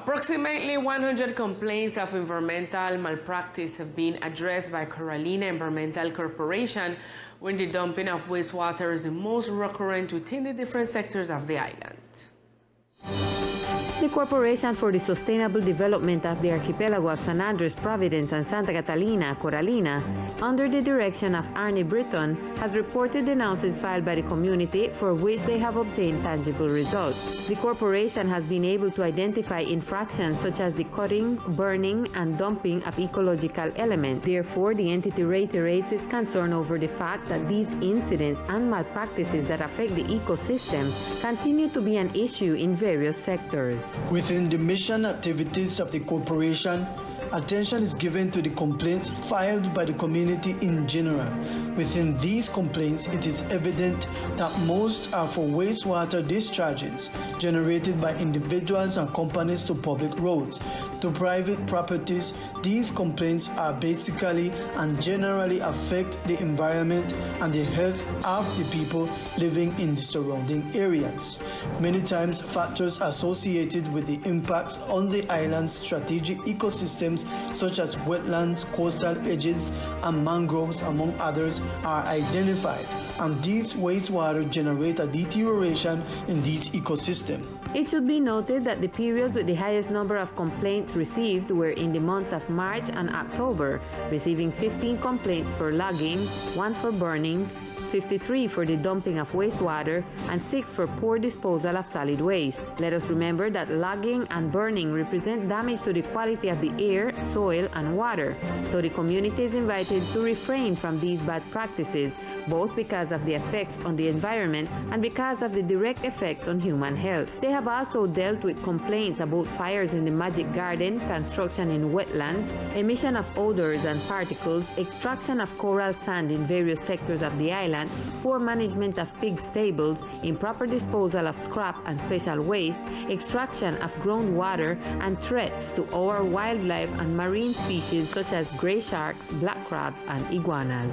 Approximately 100 complaints of environmental malpractice have been addressed by Carolina Environmental Corporation when the dumping of wastewater is the most recurrent within the different sectors of the island. The Corporation for the Sustainable Development of the Archipelago of San Andres, Providence, and Santa Catalina, Coralina, under the direction of Arnie Britton, has reported denouncements filed by the community for which they have obtained tangible results. The corporation has been able to identify infractions such as the cutting, burning, and dumping of ecological elements. Therefore, the entity reiterates its concern over the fact that these incidents and malpractices that affect the ecosystem continue to be an issue in various sectors. Within the mission activities of the corporation, attention is given to the complaints filed by the community in general. Within these complaints, it is evident that most are for wastewater discharges generated by individuals and companies to public roads. To private properties, these complaints are basically and generally affect the environment and the health of the people living in the surrounding areas. Many times, factors associated with the impacts on the island's strategic ecosystems such as wetlands, coastal edges, and mangroves, among others, are identified, and these wastewater generate a deterioration in this ecosystem. It should be noted that the periods with the highest number of complaints received were in the months of March and October, receiving 15 complaints for logging, 1 for burning, 53 for the dumping of wastewater, and 6 for poor disposal of solid waste. Let us remember that logging and burning represent damage to the quality of the air, soil, and water, so the community is invited to refrain from these bad practices, both because of the effects on the environment and because of the direct effects on human health. They have also dealt with complaints about fires in the Magic Garden, construction in wetlands, emission of odors and particles, extraction of coral sand in various sectors of the island, poor management of pig stables, improper disposal of scrap and special waste, extraction of groundwater, and threats to our wildlife and marine species such as gray sharks, black crabs, and iguanas.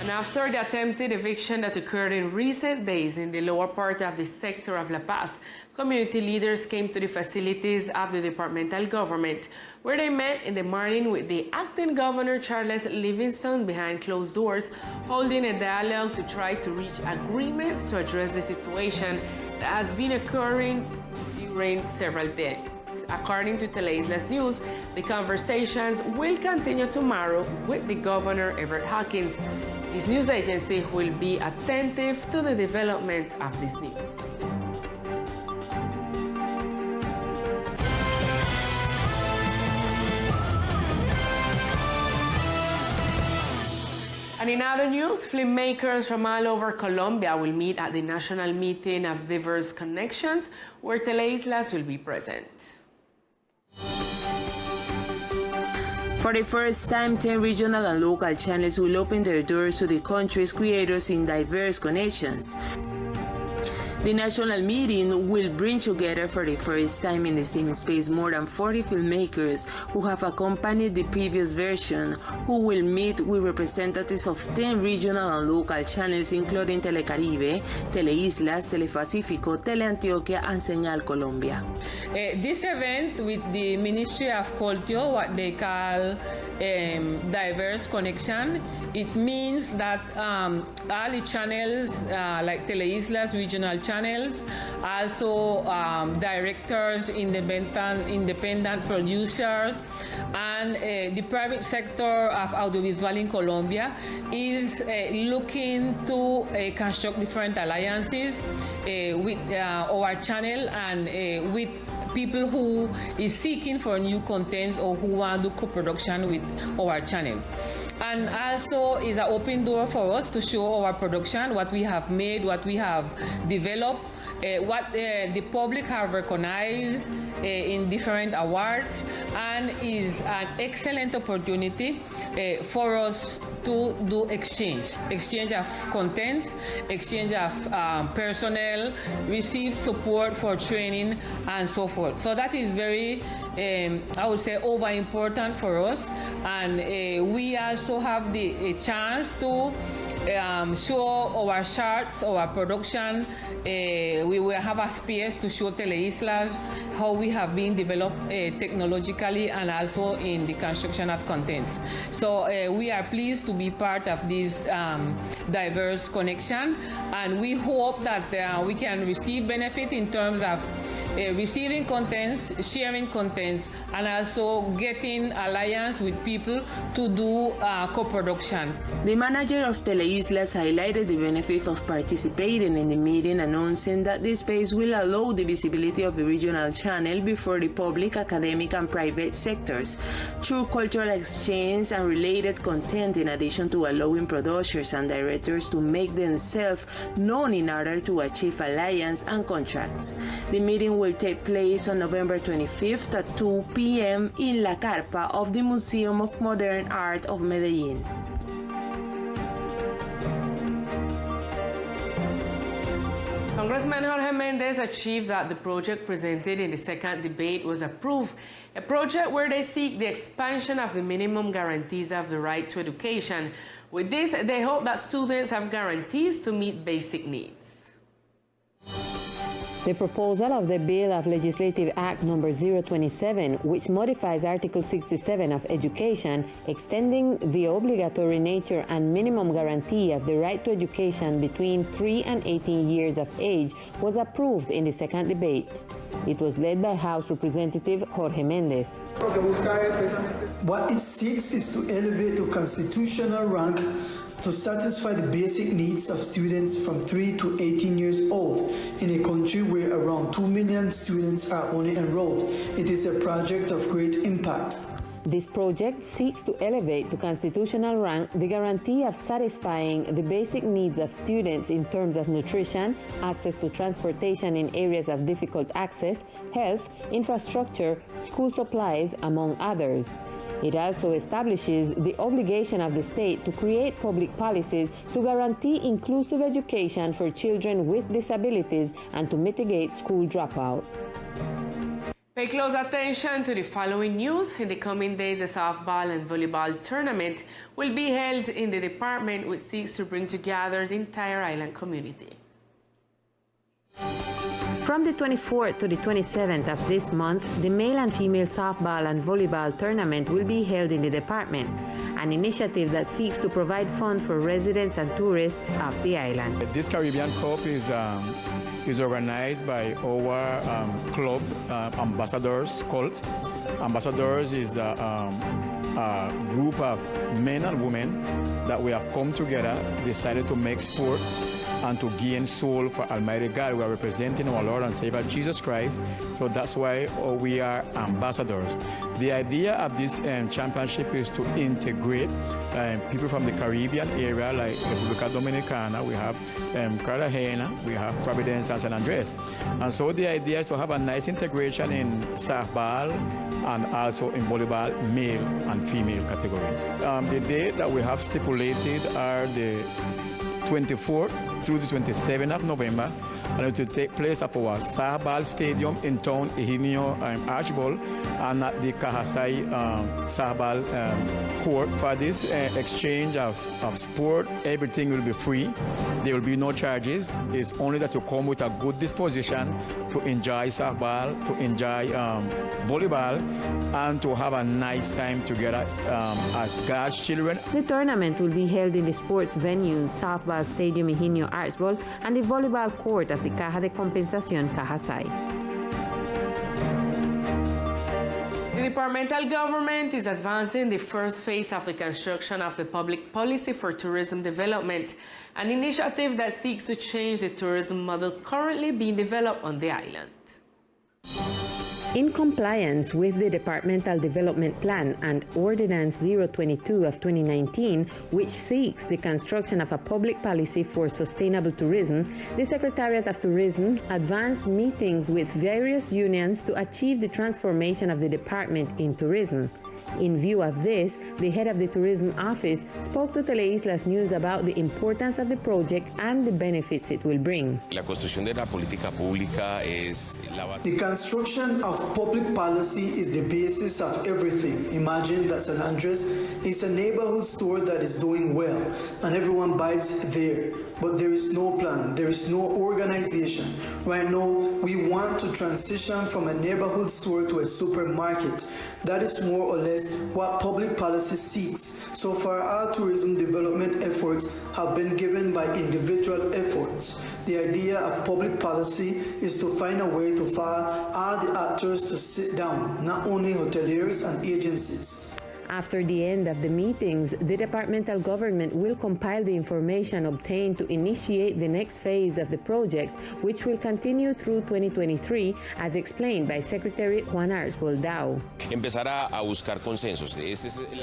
After the attempted eviction that occurred in recent days in the lower part of the sector of La Paz, community leaders came to the facilities of the departmental government, where they met in the morning with the acting governor, Charles Livingston, behind closed doors, holding a dialogue to try to reach agreements to address the situation that has been occurring during several days. According to Teleislas News, the conversations will continue tomorrow with the governor, Everett Hawkins. This news agency will be attentive to the development of this news. And in other news, filmmakers from all over Colombia will meet at the National Meeting of Diverse Connections, where Teleislas will be present. For the first time, 10 regional and local channels will open their doors to the country's creators in diverse connections. The national meeting will bring together for the first time in the same space more than 40 filmmakers who have accompanied the previous version, who will meet with representatives of 10 regional and local channels including Telecaribe, Teleislas, Telefacífico, Teleantioquia, and Señal Colombia. This event with the Ministry of Culture, what they call diverse connection, it means that all the channels like Teleislas, regional channels, also directors, independent producers, and the private sector of audiovisual in Colombia is looking to construct different alliances with our channel and with people who is seeking for new contents or who want to do co-production with our channel. And also is an open door for us to show our production, what we have made, what we have developed, what the public have recognized in different awards, and is an excellent opportunity for us to do exchange of contents, exchange of personnel, receive support for training and so forth. So that is very, I would say, over important for us, and we also have the chance to show our charts, our production. We will have a space to show Teleislas how we have been developed technologically and also in the construction of contents. So we are pleased to be part of this diverse connection, and we hope that we can receive benefit in terms of receiving contents, sharing contents, and also getting alliance with people to do co-production. The manager of Teleislas highlighted the benefit of participating in the meeting, announcing that this space will allow the visibility of the regional channel before the public, academic, and private sectors through cultural exchange and related content, in addition to allowing producers and directors to make themselves known in order to achieve alliance and contracts. The meeting will take place on November 25th at 2 p.m. in La Carpa of the Museum of Modern Art of Medellin. Congressman Jorge Mendez achieved that the project presented in the second debate was approved, a project where they seek the expansion of the minimum guarantees of the right to education. With this, they hope that students have guarantees to meet basic needs. The proposal of the Bill of Legislative Act No. 027, which modifies Article 67 of Education, extending the obligatory nature and minimum guarantee of the right to education between 3 and 18 years of age, was approved in the second debate. It was led by House Representative Jorge Mendez. What it seeks is to elevate to constitutional rank to satisfy the basic needs of students from 3 to 18 years old in a country where around 2 million students are only enrolled. It is a project of great impact. This project seeks to elevate to constitutional rank the guarantee of satisfying the basic needs of students in terms of nutrition, access to transportation in areas of difficult access, health, infrastructure, school supplies, among others. It also establishes the obligation of the state to create public policies to guarantee inclusive education for children with disabilities and to mitigate school dropout. Pay close attention to the following news. In the coming days, the softball and volleyball tournament will be held in the department, which seeks to bring together the entire island community. From the 24th to the 27th of this month, the male and female softball and volleyball tournament will be held in the department, an initiative that seeks to provide funds for residents and tourists of the island. This Caribbean Cup is organized by our club, Ambassadors Cult. Ambassadors is a group of men and women that we have come together, decided to make sport and to gain soul for Almighty God. We are representing our Lord and Savior Jesus Christ, so that's why we are ambassadors. The idea of this championship is to integrate people from the Caribbean area, like República Dominicana, we have Cartagena, we have Providence and San Andres. And so the idea is to have a nice integration in softball and also in volleyball, male and female categories. The date that we have stipulated are the 24th through the 27th of November, and it will take place at our softball stadium in town, Eugenio Archibald, and at the Kahasai softball court. For this exchange of sport, everything will be free. There will be no charges. It's only that you come with a good disposition to enjoy softball, to enjoy volleyball, and to have a nice time together as God's children. The tournament will be held in the sports venues, softball stadium Eugenio Archibald, and the volleyball court of the Caja de Compensación Cajasay. The departmental government is advancing the first phase of the construction of the Public Policy for Tourism Development, an initiative that seeks to change the tourism model currently being developed on the island. In compliance with the Departmental Development Plan and Ordinance 022 of 2019, which seeks the construction of a public policy for sustainable tourism, the Secretariat of Tourism advanced meetings with various unions to achieve the transformation of the department in tourism. In view of this, the head of the Tourism Office spoke to Teleislas News about the importance of the project and the benefits it will bring. La construcción de la política pública es la base. The construction of public policy is the basis of everything. Imagine that San Andres is a neighborhood store that is doing well, and everyone buys there. But there is no plan, there is no organization. Right now, we want to transition from a neighborhood store to a supermarket. That is more or less what public policy seeks. So far, our tourism development efforts have been given by individual efforts. The idea of public policy is to find a way to find all the actors to sit down, not only hoteliers and agencies. After the end of the meetings, the departmental government will compile the information obtained to initiate the next phase of the project, which will continue through 2023, as explained by Secretary Juan Archibald Dow. Empezar a buscar consensos.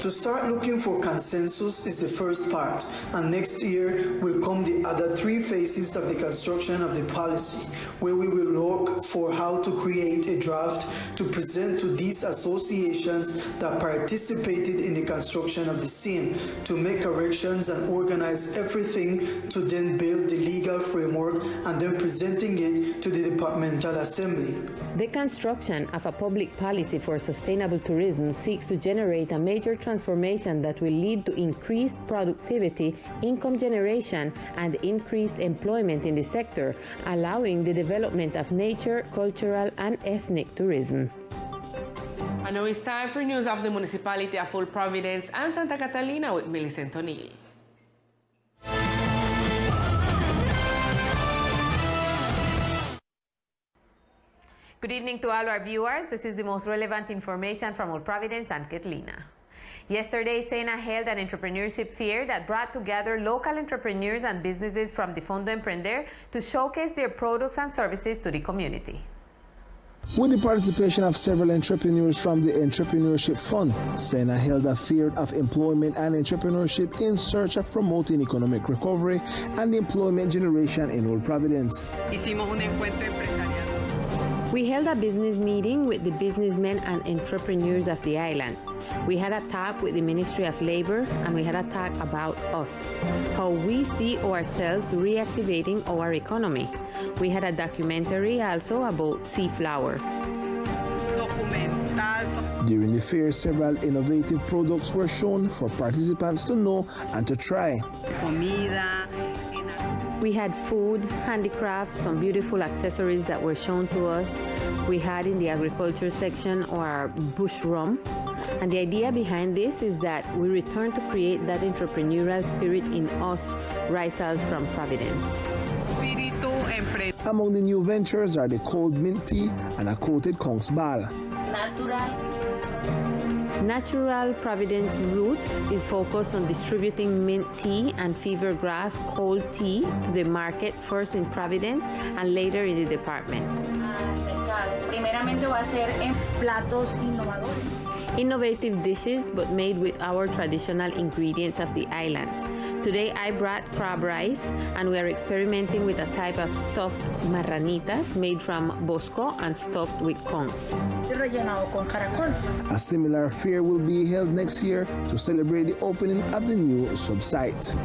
To start looking for consensus is the first part, and next year will come the other three phases of the construction of the policy, where we will look for how to create a draft to present to these associations that participate in the construction of the scene, to make corrections and organize everything, to then build the legal framework and then presenting it to the departmental assembly. The construction of a public policy for sustainable tourism seeks to generate a major transformation that will lead to increased productivity, income generation, and increased employment in the sector, allowing the development of nature, cultural, and ethnic tourism. And now it's time for news of the municipality of Old Providence and Santa Catalina with Millicent O'Neill. Good evening to all our viewers. This is the most relevant information from Old Providence and Catalina. Yesterday, SENA held an entrepreneurship fair that brought together local entrepreneurs and businesses from the Fondo Emprender to showcase their products and services to the community. With the participation of several entrepreneurs from the Entrepreneurship Fund, SENA held a fair of employment and entrepreneurship in search of promoting economic recovery and employment generation in Old Providence. We held a business meeting with the businessmen and entrepreneurs of the island. We had a talk with the Ministry of Labor, and we had a talk about us, how we see ourselves reactivating our economy. We had a documentary also about sea flower. During the fair, several innovative products were shown for participants to know and to try. We had food, handicrafts, some beautiful accessories that were shown to us. We had in the agriculture section our bush rum. And the idea behind this is that we return to create that entrepreneurial spirit in us, risals from Providence. Among the new ventures are the cold mint tea and a coated conch's ball. Natural Providence Roots is focused on distributing mint tea and fever grass cold tea to the market, first in Providence and later in the department. Primeramente va a ser en platos innovadores. Innovative dishes, but made with our traditional ingredients of the islands. Today I brought crab rice, and we are experimenting with a type of stuffed marranitas made from bosco and stuffed with conchs. Rellenado con caracol. A similar fair will be held next year to celebrate the opening of the new sub-site.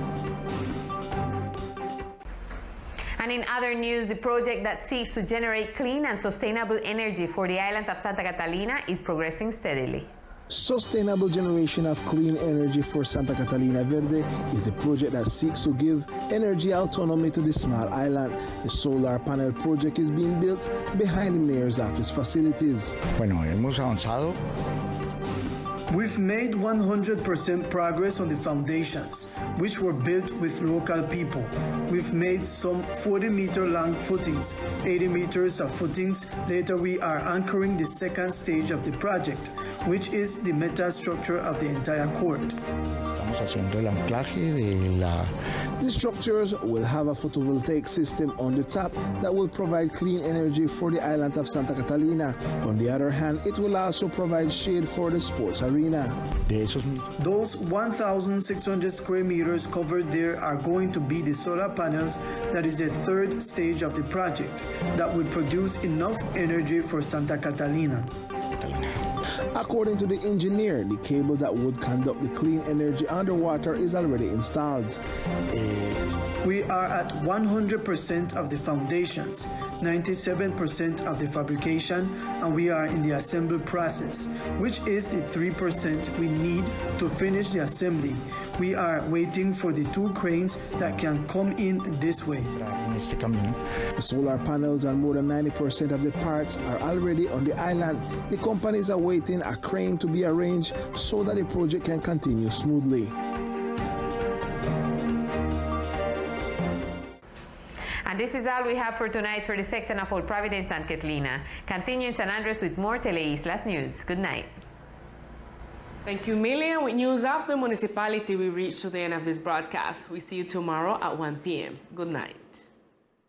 And in other news, the project that seeks to generate clean and sustainable energy for the island of Santa Catalina is progressing steadily. Sustainable generation of clean energy for Santa Catalina Verde is a project that seeks to give energy autonomy to the small island. The solar panel project is being built behind the mayor's office facilities. Bueno, hemos avanzado. We've made 100% progress on the foundations, which were built with local people. We've made some 40-meter long footings, 80 meters of footings. Later, we are anchoring the second stage of the project, which is the meta structure of the entire court. Estamos haciendo el anclaje The structures will have a photovoltaic system on the top that will provide clean energy for the island of Santa Catalina. On the other hand, it will also provide shade for the sports arena. Those 1,600 square meters covered there are going to be the solar panels. That is the third stage of the project that will produce enough energy for Santa Catalina. According to the engineer, the cable that would conduct the clean energy underwater is already installed. We are at 100% of the foundations, 97% of the fabrication, and we are in the assembly process, which is the 3% we need to finish the assembly. We are waiting for the 2 cranes that can come in this way. The solar panels and more than 90% of the parts are already on the island. The companies are waiting a crane to be arranged so that the project can continue smoothly. And this is all we have for tonight for the section of Old Providence and Catalina. Continue in San Andres with more Teleislas news. Good night. Thank you, Millie. With news of the municipality, we reach to the end of this broadcast. We see you tomorrow at 1 p.m. Good night.